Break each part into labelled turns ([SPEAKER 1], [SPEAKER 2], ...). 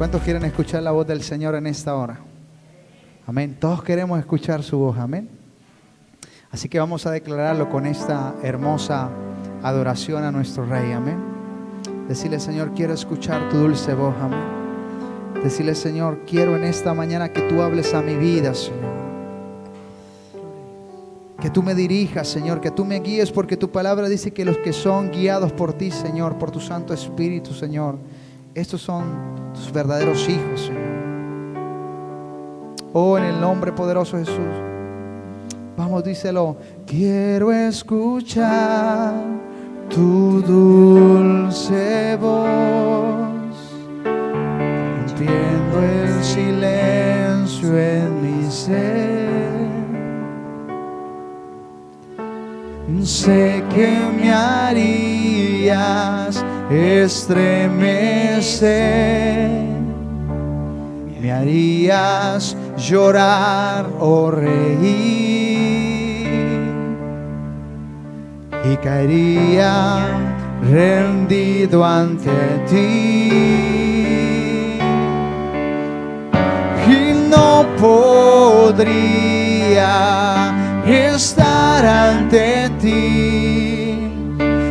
[SPEAKER 1] ¿Cuántos quieren escuchar la voz del Señor en esta hora? Amén. Todos queremos escuchar su voz. Amén. Así que vamos a declararlo con esta hermosa adoración a nuestro Rey. Amén. Decirle, Señor, quiero escuchar tu dulce voz. Amén. Decirle, Señor, quiero en esta mañana que tú hables a mi vida, Señor. Que tú me dirijas, Señor, que tú me guíes, porque tu palabra dice que los que son guiados por ti, Señor, por tu Santo Espíritu, Señor, estos son tus verdaderos hijos, Señor. Oh, en el nombre poderoso de Jesús. Vamos, díselo. Quiero escuchar tu dulce voz, rompiendo el silencio en mi ser. Sé que me harías estremecer, me harías llorar o reír, y caería rendido ante ti, y no podría estar ante ti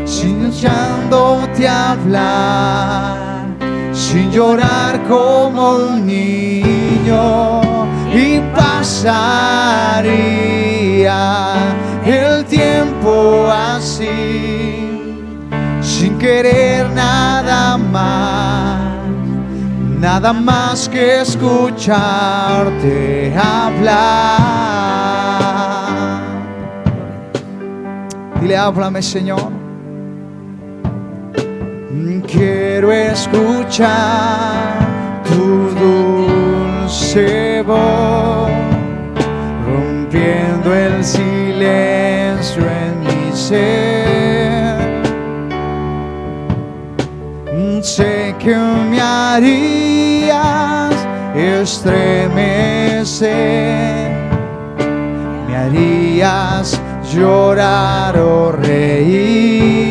[SPEAKER 1] sin echándote a hablar, sin llorar como un niño, y pasaría el tiempo así, sin querer nada más que escucharte hablar. Dile, háblame, Señor. Quiero escuchar tu dulce voz, rompiendo el silencio en mi ser. Sé que me harías estremecer, me harías llorar o reír,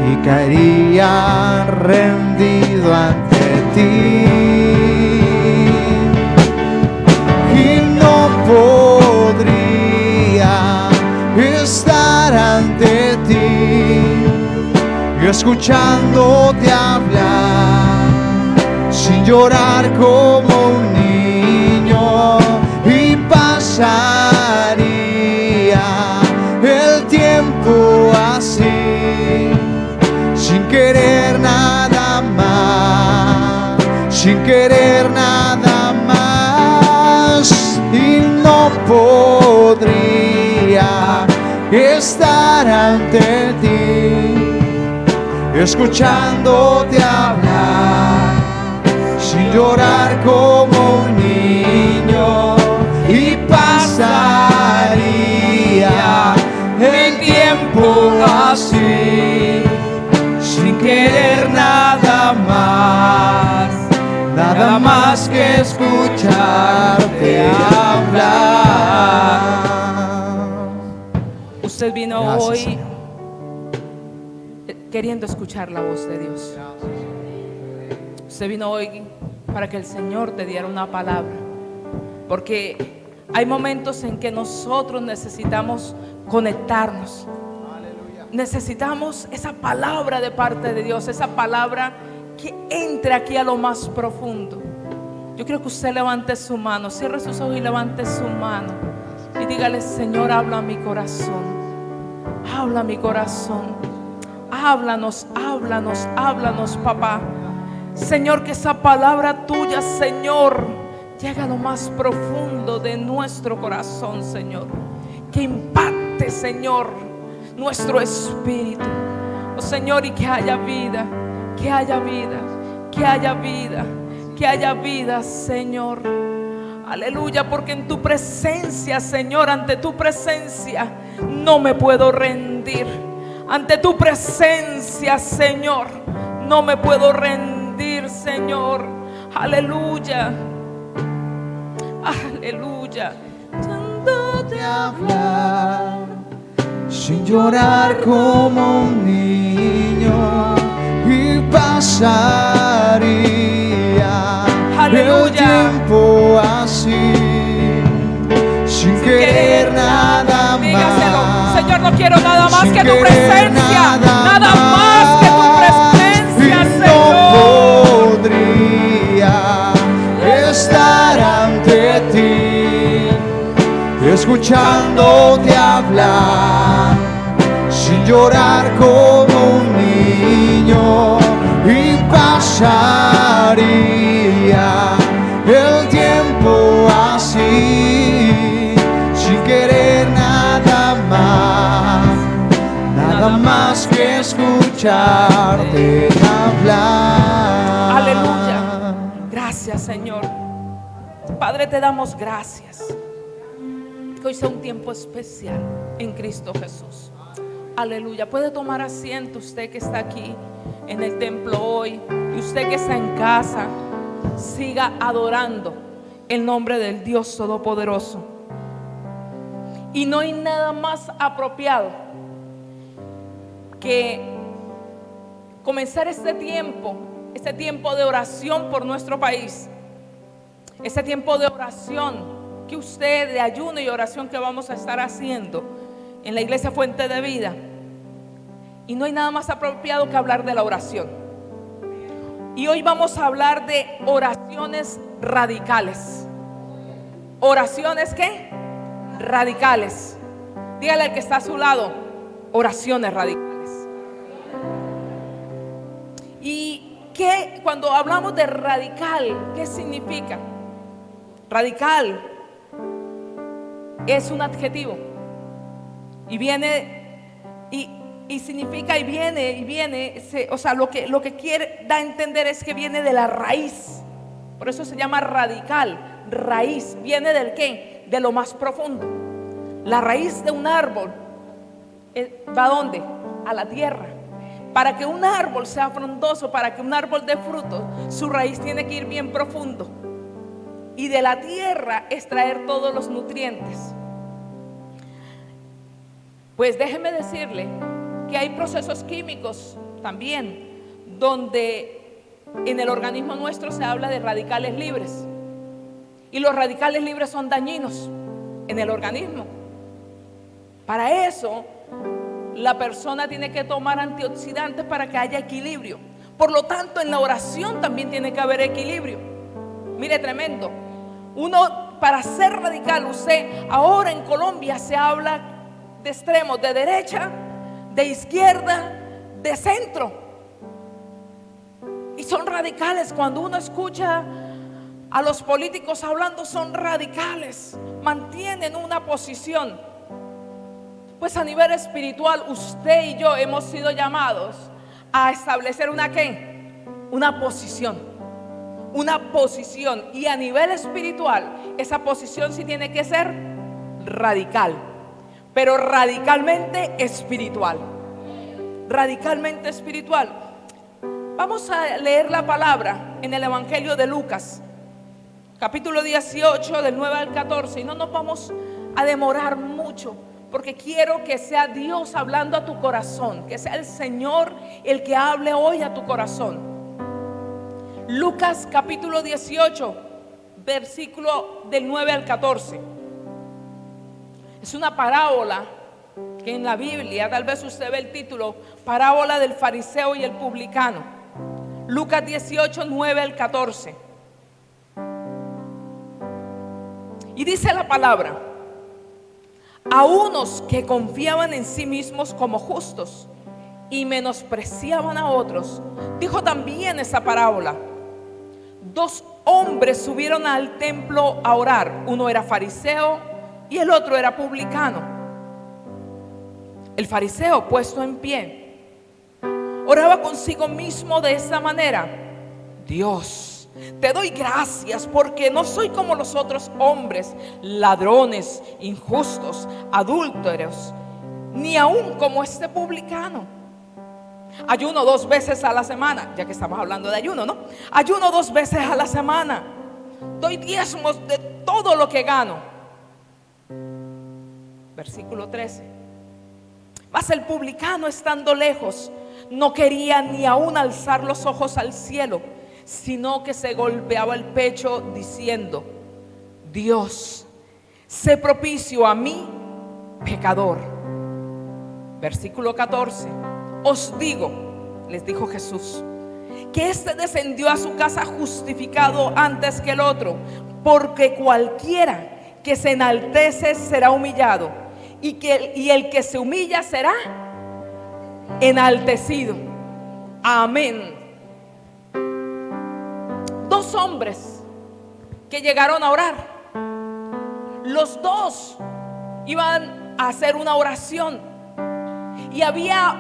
[SPEAKER 1] y caería rendido ante ti, y no podría estar ante ti escuchándote hablar, sin llorar como un niño, y pasaría el tiempo así, sin querer nada más, sin querer nada más, y no podría estar ante ti escuchándote hablar, sin llorar como un niño, y pasaría el tiempo así, sin querer nada más que escucharte hablar.
[SPEAKER 2] Usted vino
[SPEAKER 1] Gracias,
[SPEAKER 2] hoy,
[SPEAKER 1] Señor,
[SPEAKER 2] queriendo escuchar la voz de Dios. Usted vino hoy para que el Señor te diera una palabra, porque hay momentos en que nosotros necesitamos conectarnos. Necesitamos esa palabra de parte de Dios, esa palabra que entre aquí a lo más profundo. Yo quiero que usted levante su mano, cierre sus ojos y levante su mano y dígale: Señor, habla a mi corazón, habla a mi corazón. Háblanos, háblanos, háblanos, papá. Señor, que esa palabra tuya, Señor, llegue a lo más profundo de nuestro corazón, Señor. Que impacte, Señor, nuestro espíritu. Oh, Señor, y que haya vida, que haya vida, que haya vida, que haya vida, Señor. Aleluya, porque en tu presencia, Señor, ante tu presencia no me puedo rendir. Ante tu presencia, Señor, no me puedo rendir, Señor. Aleluya, aleluya.
[SPEAKER 1] Escuchándote hablar, sin llorar como un niño, y pasaría
[SPEAKER 2] Aleluya.
[SPEAKER 1] el tiempo así, sin querer nada
[SPEAKER 2] Dígaselo,
[SPEAKER 1] más.
[SPEAKER 2] Señor, no quiero nada más
[SPEAKER 1] Sin
[SPEAKER 2] que tu
[SPEAKER 1] querer
[SPEAKER 2] presencia, nada más que tu presencia,
[SPEAKER 1] y
[SPEAKER 2] Señor.
[SPEAKER 1] no podría estar ante ti, escuchándote hablar, sin llorar como un niño, y pasaría el tiempo así, sin querer nada más que escucharte hablar.
[SPEAKER 2] Aleluya. Gracias, Señor. Padre, te damos gracias. Que hoy sea un tiempo especial en Cristo Jesús. Aleluya. Puede tomar asiento usted que está aquí en el templo hoy, y usted que está en casa. Siga adorando el nombre del Dios Todopoderoso. Y no hay nada más apropiado que comenzar este tiempo de oración por nuestro país, este tiempo de oración que usted, de ayuno y oración que vamos a estar haciendo en la iglesia Fuente de Vida. Y no hay nada más apropiado que hablar de la oración. Y hoy vamos a hablar de oraciones radicales. ¿Oraciones qué? Radicales. Dígale al que está a su lado, oraciones radicales. Y ¿qué? Cuando hablamos de radical, ¿qué significa? Radical es un adjetivo y viene y significa o sea, lo que quiere dar a entender es que viene de la raíz. Por eso se llama radical. Raíz viene del qué, de lo más profundo. La raíz de un árbol ¿va a dónde? A la tierra. Para que un árbol sea frondoso, para que un árbol dé fruto, su raíz tiene que ir bien profundo. Y de la tierra extraer todos los nutrientes. Pues déjeme decirle que hay procesos químicos también, donde en el organismo nuestro se habla de radicales libres. Y los radicales libres son dañinos en el organismo. Para eso, la persona tiene que tomar antioxidantes para que haya equilibrio. Por lo tanto, en la oración también tiene que haber equilibrio. Mire, tremendo. Uno, para ser radical, usted, ahora en Colombia se habla de extremos, de derecha, de izquierda, de centro. Y son radicales. Cuando uno escucha a los políticos hablando, son radicales. Mantienen una posición. Pues a nivel espiritual, usted y yo hemos sido llamados a establecer una ¿qué? Una posición. Una posición. Y a nivel espiritual, esa posición sí tiene que ser radical. Pero radicalmente espiritual. Radicalmente espiritual. Vamos a leer la palabra en el Evangelio de Lucas, capítulo 18, del 9 al 14. Y no nos vamos a demorar mucho, porque quiero que sea Dios hablando a tu corazón, que sea el Señor el que hable hoy a tu corazón. Lucas capítulo 18, versículo del 9 al 14. Es una parábola que en la Biblia, tal vez usted ve el título, parábola del fariseo y el publicano. Lucas 18, 9 al 14. Y dice la palabra: a unos que confiaban en sí mismos como justos y menospreciaban a otros, dijo también esa parábola. Dos hombres subieron al templo a orar. Uno era fariseo y el otro era publicano. El fariseo, puesto en pie, oraba consigo mismo de esta manera: Dios, te doy gracias porque no soy como los otros hombres, ladrones, injustos, adúlteros, ni aún como este publicano. Ayuno 2 veces a la semana, ya que estamos hablando de ayuno, ¿no? Ayuno 2 veces a la semana. Doy diezmos de todo lo que gano. Versículo 13. Mas el publicano, estando lejos, no quería ni aún alzar los ojos al cielo, sino que se golpeaba el pecho diciendo: Dios, sé propicio a mí, pecador. Versículo 14: os digo, les dijo Jesús, que éste descendió a su casa justificado antes que el otro, porque cualquiera que se enaltece será humillado, y el que se humilla será enaltecido. Amén. Dos hombres que llegaron a orar, los dos iban a hacer una oración, y había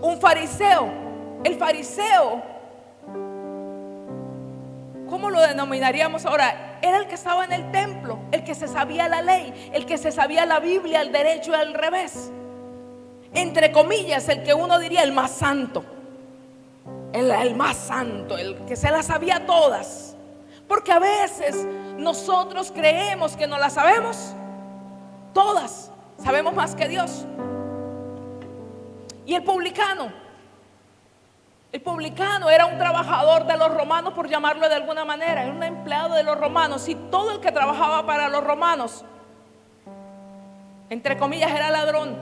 [SPEAKER 2] un fariseo. El fariseo, ¿cómo lo denominaríamos ahora? Era el que estaba en el templo, el que se sabía la ley, el que se sabía la Biblia al derecho y al revés. Entre comillas, el que uno diría el más santo, el más santo, el que se las sabía todas. Porque a veces nosotros creemos que no las sabemos todas, sabemos más que Dios. Y el publicano era un trabajador de los romanos, por llamarlo de alguna manera, era un empleado de los romanos, y todo el que trabajaba para los romanos, entre comillas, era ladrón,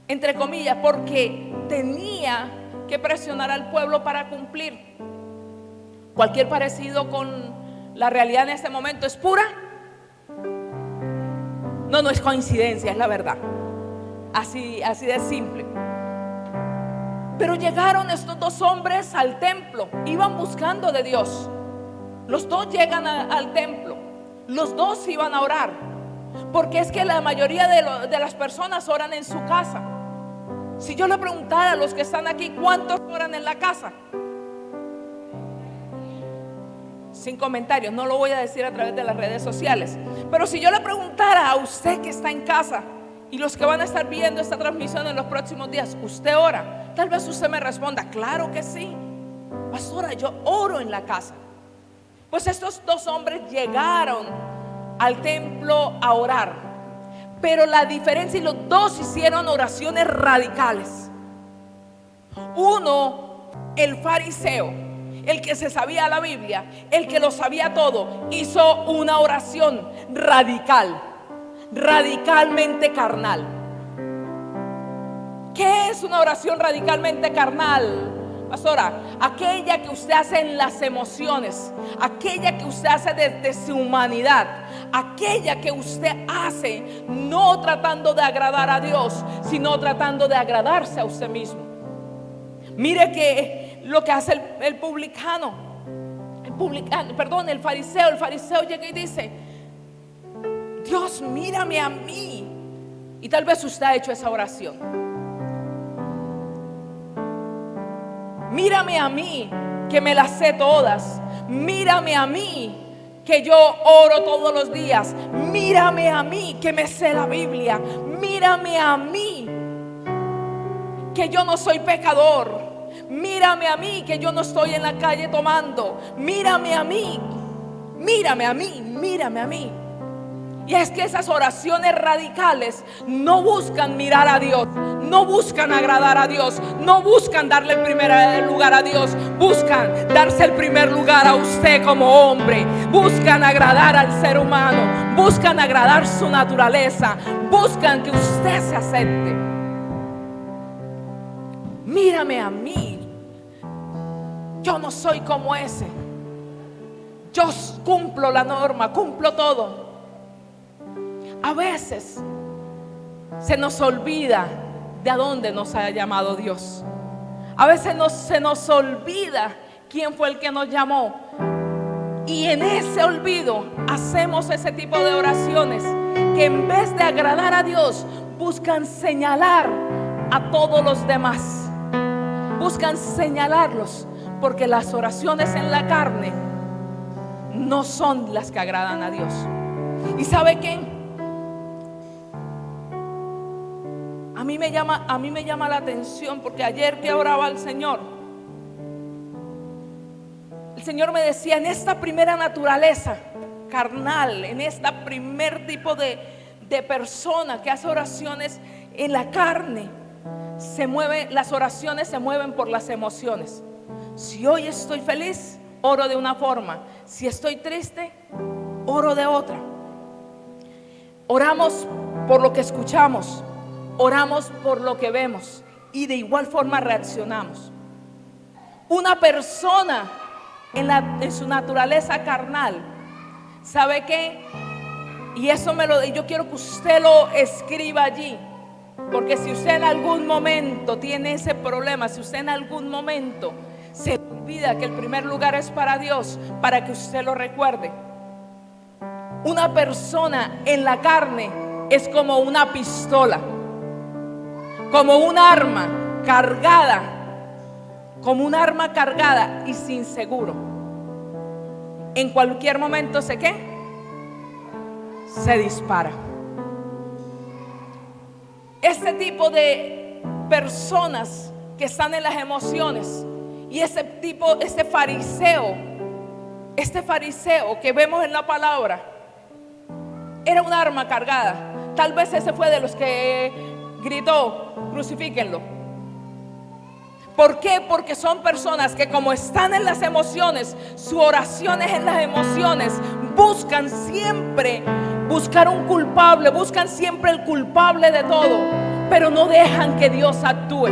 [SPEAKER 2] entre comillas, porque tenía que presionar al pueblo para cumplir. Cualquier parecido con la realidad en este momento es pura, no es coincidencia, es la verdad, así de simple. Pero llegaron estos dos hombres al templo, iban buscando de Dios. Los dos llegan al templo, los dos iban a orar, porque es que la mayoría de las personas oran en su casa. Si yo le preguntara a los que están aquí, ¿cuántos oran en la casa? Sin comentarios, no lo voy a decir a través de las redes sociales. Pero si yo le preguntara a usted que está en casa, y los que van a estar viendo esta transmisión en los próximos días, ¿usted ora? Tal vez usted me responda: claro que sí, pastora, yo oro en la casa. Pues estos dos hombres llegaron al templo a orar, pero la diferencia, y los dos hicieron oraciones radicales. Uno, el fariseo, el que se sabía la Biblia, el que lo sabía todo, hizo una oración radical, radicalmente carnal. ¿Qué es una oración radicalmente carnal, pastora? Aquella que usted hace en las emociones, aquella que usted hace desde su humanidad, aquella que usted hace no tratando de agradar a Dios, sino tratando de agradarse a usted mismo. Mire que lo que hace el fariseo llega y dice: Dios, mírame a mí. Y tal vez usted ha hecho esa oración. Mírame a mí, que me las sé todas. Mírame a mí, que yo oro todos los días. Mírame a mí, que me sé la Biblia. Mírame a mí, que yo no soy pecador. Mírame a mí, que yo no estoy en la calle tomando. Mírame a mí, mírame a mí, mírame a mí. Y es que esas oraciones radicales no buscan mirar a Dios, no buscan agradar a Dios, no buscan darle el primer lugar a Dios, buscan darse el primer lugar a usted como hombre, buscan agradar al ser humano, buscan agradar su naturaleza, buscan que usted se acepte. Mírame a mí, yo no soy como ese, yo cumplo la norma, cumplo todo. A veces se nos olvida de a dónde nos ha llamado Dios. A veces se nos olvida quién fue el que nos llamó. Y en ese olvido hacemos ese tipo de oraciones que en vez de agradar a Dios, buscan señalar a todos los demás. Buscan señalarlos, porque las oraciones en la carne no son las que agradan a Dios. ¿Y sabe qué? A mí me llama la atención, porque ayer que oraba al Señor, el Señor me decía: en esta primera naturaleza carnal, en esta primer tipo de persona que hace oraciones en la carne, las oraciones se mueven por las emociones. Si hoy estoy feliz, oro de una forma. Si estoy triste, oro de otra. Oramos por lo que escuchamos, oramos por lo que vemos y de igual forma reaccionamos. Una persona en su naturaleza carnal, ¿sabe qué? Y eso yo quiero que usted lo escriba allí, porque si usted en algún momento tiene ese problema, si usted en algún momento se olvida que el primer lugar es para Dios, para que usted lo recuerde. Una persona en la carne es como una pistola, como un arma cargada, como un arma cargada y sin seguro. En cualquier momento se dispara. Este tipo de personas que están en las emociones y este fariseo que vemos en la palabra, era un arma cargada. Tal vez ese fue de los que gritó: crucifíquenlo. ¿Por qué? Porque son personas que, como están en las emociones, su oración es en las emociones, buscan siempre buscar un culpable, buscan siempre el culpable de todo, pero no dejan que Dios actúe.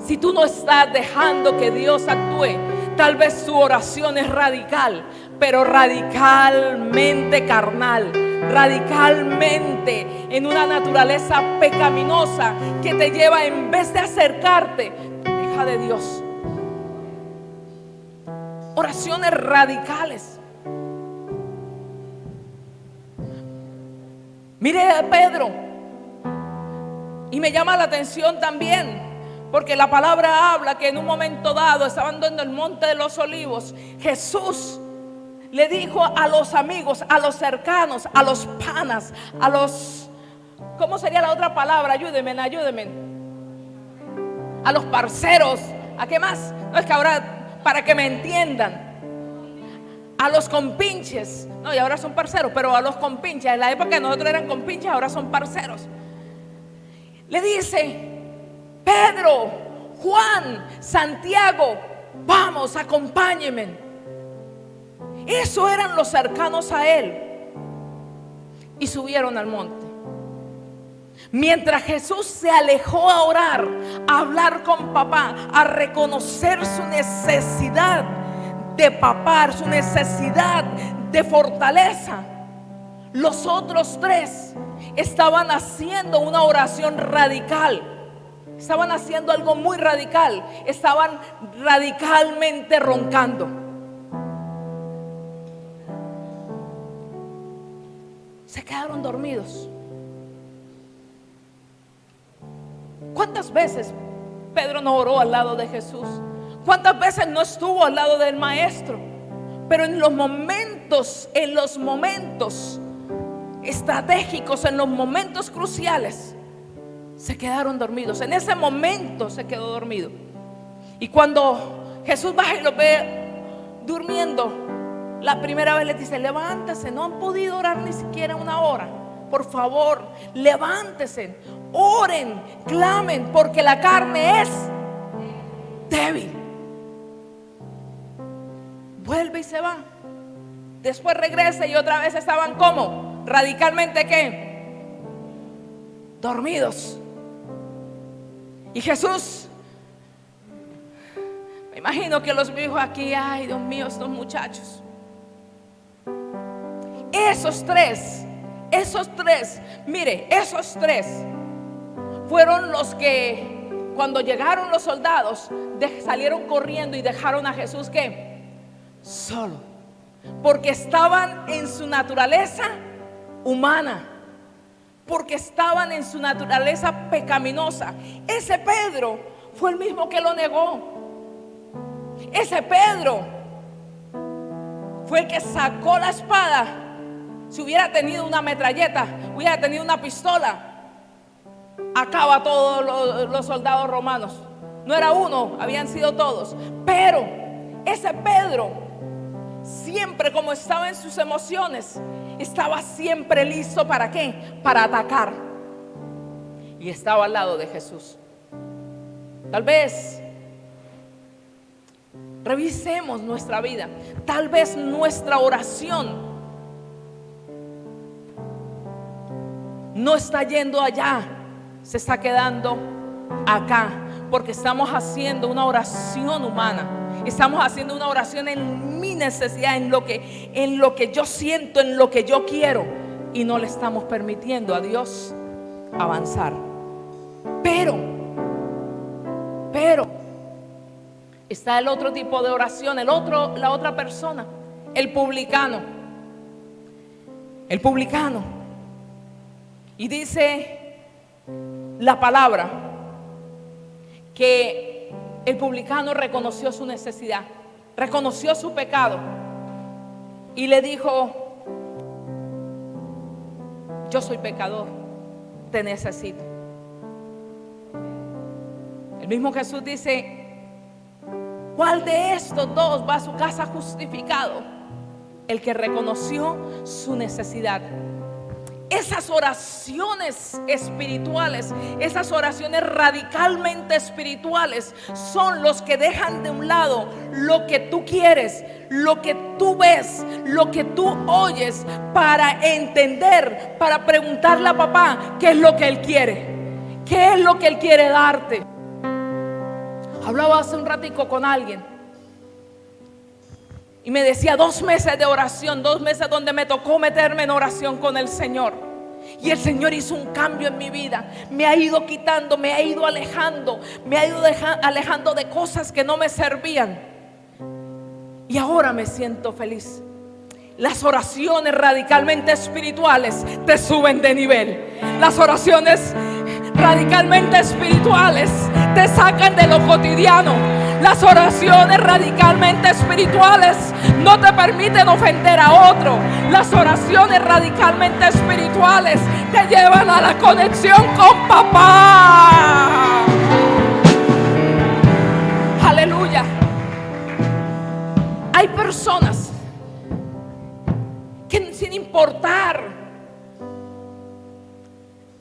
[SPEAKER 2] Si tú no estás dejando que Dios actúe, tal vez tu oración es radical, pero radicalmente carnal, radicalmente en una naturaleza pecaminosa que te lleva, en vez de acercarte, te aleja de Dios. Oraciones radicales. Mire a Pedro, y me llama la atención también, porque la palabra habla que en un momento dado, estaban en el monte de los olivos, Jesús le dijo a los amigos, a los cercanos, a los panas, a los, ¿cómo sería la otra palabra? Ayúdenme. A los parceros, ¿a qué más? No, es que ahora, para que me entiendan, a los compinches, no, y ahora son parceros, pero a los compinches, en la época que nosotros eran compinches, ahora son parceros. Le dice: Pedro, Juan, Santiago, vamos, acompáñenme. Eso eran los cercanos a él. Y subieron al monte. Mientras Jesús se alejó a orar, a hablar con papá, a reconocer su necesidad de papá, su necesidad de fortaleza, los otros tres estaban haciendo una oración radical. Estaban haciendo algo muy radical. Estaban radicalmente roncando. Se quedaron dormidos. ¿Cuántas veces Pedro no oró al lado de Jesús? ¿Cuántas veces no estuvo al lado del maestro? Pero en los momentos estratégicos, en los momentos cruciales, se quedaron dormidos. En ese momento se quedó dormido. Y cuando Jesús baja y lo ve durmiendo, la primera vez les dice: levántese, no han podido orar ni siquiera una hora. Por favor, levántese, oren, clamen, porque la carne es débil. Vuelve y se va. Después regresa y otra vez estaban como radicalmente ¿qué? Dormidos. Y Jesús, me imagino que los dijo aquí: ay, Dios mío, estos muchachos. Esos tres, mire, esos tres fueron los que, cuando llegaron los soldados, salieron corriendo y dejaron a Jesús ¿qué? Solo, porque estaban en su naturaleza humana, porque estaban en su naturaleza pecaminosa. Ese Pedro fue el mismo que lo negó. Ese Pedro fue el que sacó la espada. Si hubiera tenido una metralleta, hubiera tenido una pistola, acaba a todos los soldados romanos. No era uno, habían sido todos. Pero ese Pedro, siempre, como estaba en sus emociones, estaba siempre listo ¿para qué? Para atacar. y estaba al lado de Jesús. Tal vez revisemos nuestra vida. Tal vez nuestra oración no está yendo allá, se está quedando acá, porque estamos haciendo una oración humana. Estamos haciendo una oración en mi necesidad, en lo que yo siento, en lo que yo quiero, y no le estamos permitiendo a Dios avanzar. Pero está el otro tipo de oración, la otra persona, el publicano. Y dice la palabra que el publicano reconoció su necesidad, reconoció su pecado y le dijo: yo soy pecador, te necesito. El mismo Jesús dice: ¿cuál de estos dos va a su casa justificado? El que reconoció su necesidad. Esas oraciones espirituales, esas oraciones radicalmente espirituales, son los que dejan de un lado lo que tú quieres, lo que tú ves, lo que tú oyes, para entender, para preguntarle a papá qué es lo que él quiere, qué es lo que él quiere darte. Hablaba hace un ratico con alguien y me decía 2 meses de oración, 2 meses donde me tocó meterme en oración con el Señor. Y el Señor hizo un cambio en mi vida. Me ha ido quitando, me ha ido alejando, me ha ido alejando de cosas que no me servían. Y ahora me siento feliz. Las oraciones radicalmente espirituales te suben de nivel. Las oraciones radicalmente espirituales te sacan de lo cotidiano. Las oraciones radicalmente espirituales no te permiten ofender a otro. Las oraciones radicalmente espirituales te llevan a la conexión con papá. Aleluya. Hay personas que, sin importar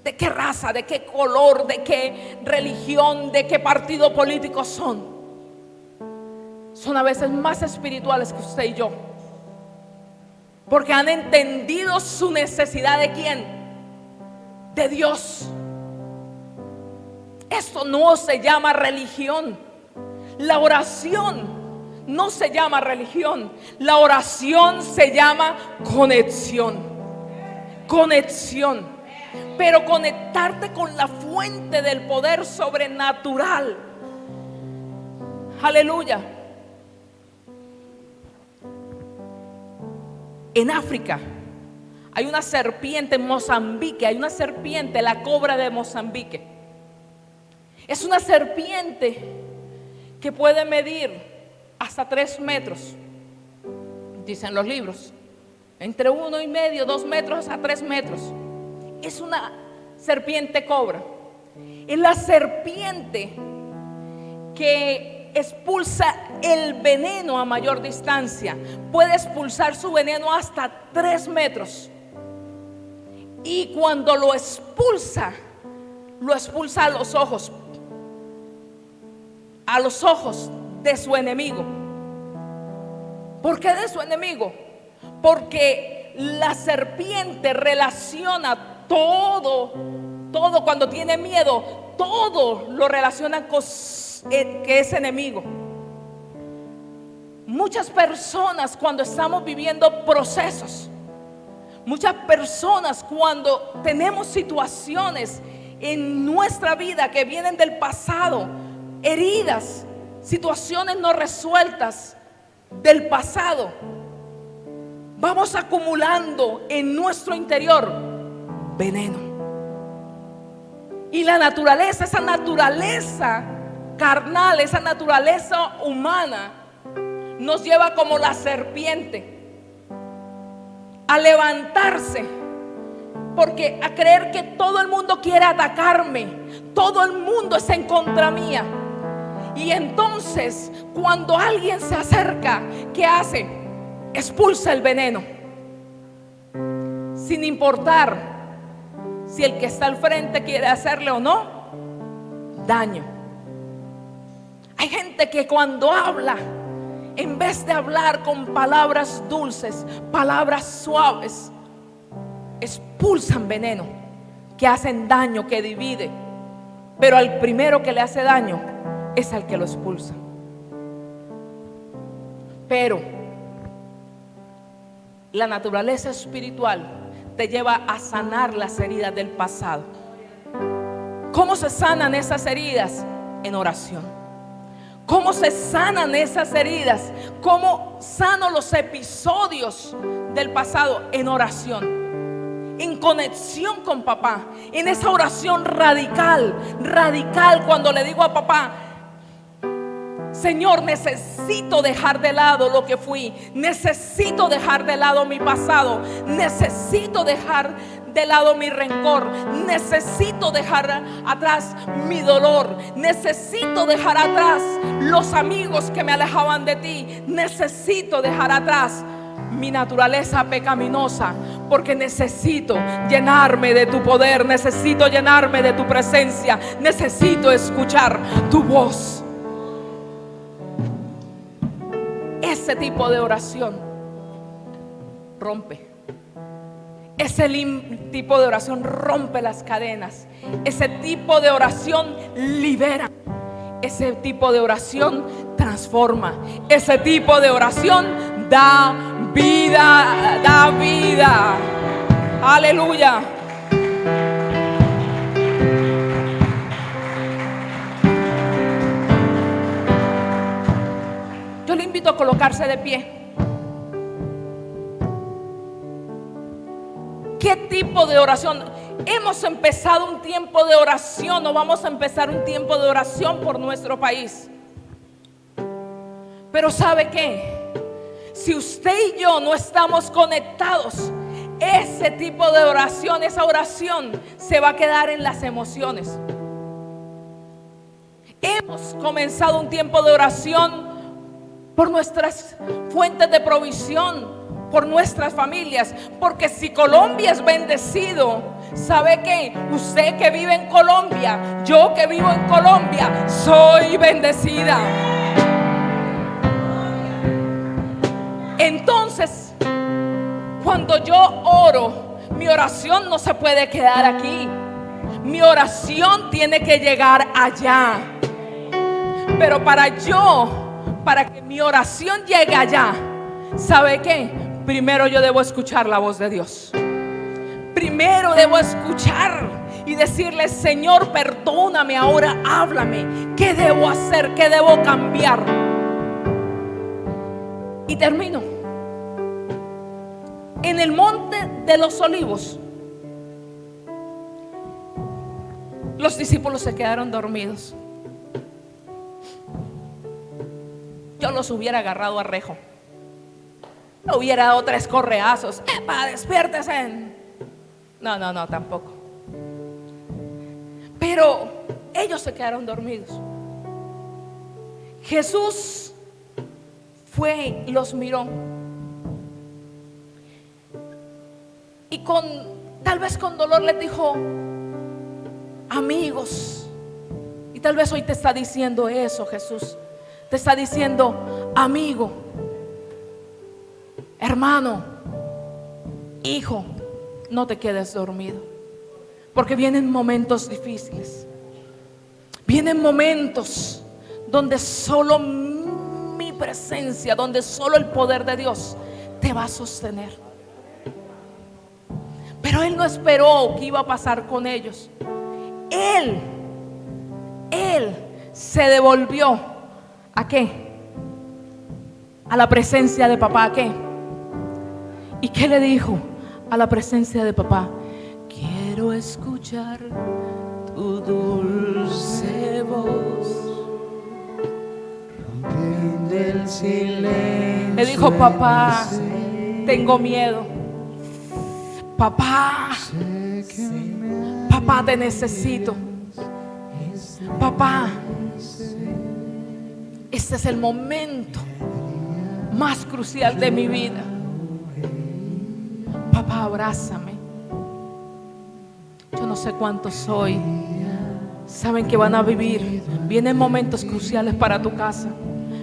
[SPEAKER 2] de qué raza, de qué color, de qué religión, de qué partido político son a veces más espirituales que usted y yo, porque han entendido su necesidad. ¿De quién? De Dios. Esto no se llama religión. La oración no se llama religión. La oración se llama conexión. Conexión. Pero conectarte con la fuente del poder sobrenatural. Aleluya. En África hay una serpiente, en Mozambique hay una serpiente, la cobra de Mozambique. Es una serpiente que puede medir hasta 3 metros, dicen los libros, entre 1,5, 2 metros a 3 metros. Es una serpiente cobra. Es la serpiente que expulsa el veneno a mayor distancia. Puede expulsar su veneno hasta 3 metros. Y cuando lo expulsa a los ojos de su enemigo. ¿Por qué de su enemigo? Porque la serpiente relaciona todo cuando tiene miedo, todo lo relaciona con que es enemigo. Muchas personas, cuando estamos viviendo procesos, muchas personas cuando tenemos situaciones en nuestra vida que vienen del pasado, heridas, situaciones no resueltas del pasado, vamos acumulando en nuestro interior veneno. Y la naturaleza, esa naturaleza carnal, esa naturaleza humana, nos lleva como la serpiente a levantarse, porque a creer que todo el mundo quiere atacarme, todo el mundo está en contra mía. Y entonces cuando alguien se acerca, ¿qué hace? Expulsa el veneno, sin importar si el que está al frente quiere hacerle o no daño. Hay gente que cuando habla, en vez de hablar con palabras dulces, palabras suaves, expulsan veneno, que hacen daño, que divide. Pero al primero que le hace daño es al que lo expulsa. Pero la naturaleza espiritual te lleva a sanar las heridas del pasado. ¿Cómo se sanan esas heridas? En oración. ¿Cómo se sanan esas heridas? ¿Cómo sano los episodios del pasado? En oración, en conexión con papá, en esa oración radical, cuando le digo a papá: Señor, necesito dejar de lado lo que fui, necesito dejar de lado mi pasado, necesito dejar de lado mi rencor, necesito dejar atrás mi dolor, necesito dejar atrás los amigos que me alejaban de ti, necesito dejar atrás mi naturaleza pecaminosa, porque necesito llenarme de tu poder, necesito llenarme de tu presencia, necesito escuchar tu voz. Ese tipo de oración rompe. Ese tipo de oración rompe las cadenas. Ese tipo de oración libera. Ese tipo de oración transforma. Ese tipo de oración da vida, da vida. Aleluya. Yo le invito a colocarse de pie. ¿Qué tipo de oración? Hemos empezado un tiempo de oración, o vamos a empezar un tiempo de oración por nuestro país. Pero ¿sabe qué? Si usted y yo no estamos conectados, ese tipo de oración, esa oración se va a quedar en las emociones. Hemos comenzado un tiempo de oración por nuestras fuentes de provisión, por nuestras familias, porque si Colombia es bendecido, ¿sabe qué? Usted que vive en Colombia, yo que vivo en Colombia, soy bendecida. Entonces, cuando yo oro, mi oración no se puede quedar aquí. Mi oración tiene que llegar allá. Pero para que mi oración llegue allá, ¿sabe qué? Primero yo debo escuchar la voz de Dios. Primero debo escuchar y decirle: Señor, perdóname, ahora háblame. ¿Qué debo hacer? ¿Qué debo cambiar? Y termino. En el monte de los olivos, los discípulos se quedaron dormidos. Yo los hubiera agarrado a rejo. Le hubiera dado 3 correazos. ¡Epa, despiértese! No, tampoco. Pero ellos se quedaron dormidos. Jesús fue y los miró. Y tal vez con dolor les dijo: amigos. Y tal vez hoy te está diciendo eso, Jesús. Te está diciendo: amigo, hermano, hijo, no te quedes dormido, porque vienen momentos difíciles. Vienen momentos donde solo mi presencia, donde solo el poder de Dios te va a sostener. Pero Él no esperó que iba a pasar con ellos. Él se devolvió. ¿A qué? A la presencia de papá. ¿A qué? ¿Y qué le dijo a la presencia de papá? Quiero escuchar tu dulce voz. Rompiendo el silencio. Le dijo: papá, tengo miedo. Papá, papá, te necesito. Papá, este es el momento más crucial de mi vida. Papá, abrázame. Yo no sé cuántos hoy saben que van a vivir. Vienen momentos cruciales para tu casa.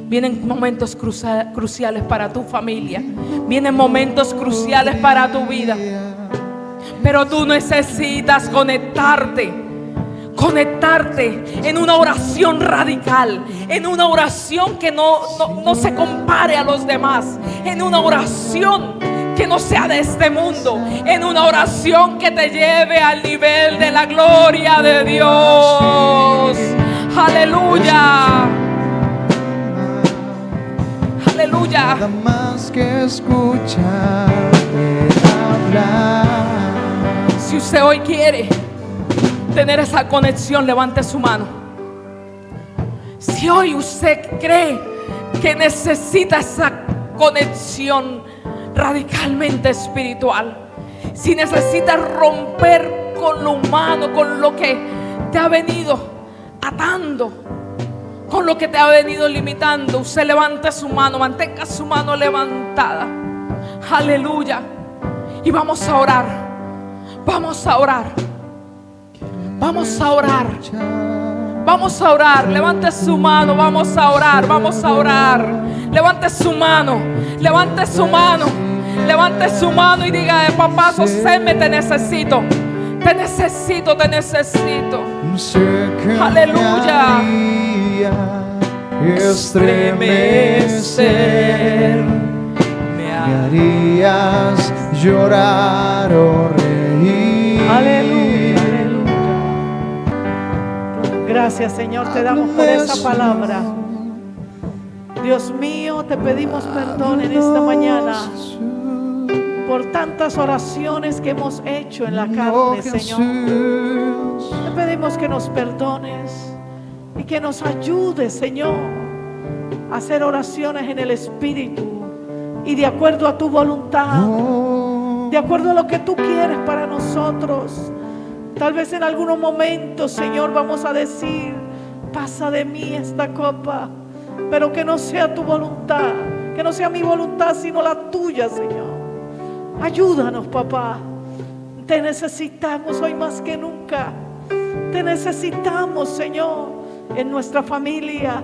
[SPEAKER 2] Vienen momentos cruciales para tu familia. Vienen momentos cruciales para tu vida. Pero tú necesitas conectarte en una oración radical, en una oración que no se compare a los demás, en una oración que no sea de este mundo, en una oración que te lleve al nivel de la gloria de Dios. Aleluya. Aleluya.
[SPEAKER 1] Nada más que escucharte hablar.
[SPEAKER 2] Si usted hoy quiere tener esa conexión, levante su mano. Si hoy usted cree que necesita esa conexión radicalmente espiritual, si necesita romper con lo humano, con lo que te ha venido atando, con lo que te ha venido limitando, usted levante su mano, mantenga su mano levantada. Aleluya. Y vamos a orar. Vamos a orar. Vamos a orar. Vamos a orar. Levante su mano. Vamos a orar. Vamos a orar. Levante su mano. Levante su mano. Levante su mano y diga: papá, sosténme, te necesito. Te necesito, te necesito. Aleluya.
[SPEAKER 1] Estremecer, me harías llorar o reír.
[SPEAKER 3] Aleluya, aleluya. Gracias, Señor, te damos por esa palabra. Dios mío, te pedimos perdón en esta mañana por tantas oraciones que hemos hecho en la carne, Señor. Te pedimos que nos perdones y que nos ayudes, Señor, a hacer oraciones en el Espíritu y de acuerdo a tu voluntad, de acuerdo a lo que tú quieres para nosotros. Tal vez en algunos momentos, Señor, vamos a decir: pasa de mí esta copa, pero que no sea tu voluntad, que no sea mi voluntad sino la tuya, Señor. Ayúdanos, papá. Te necesitamos hoy más que nunca. Te necesitamos, Señor, en nuestra familia.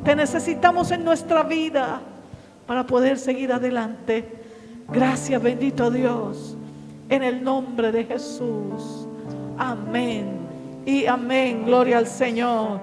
[SPEAKER 3] Te necesitamos en nuestra vida para poder seguir adelante. Gracias, bendito Dios, en el nombre de Jesús. Amén y amén. Gloria al Señor.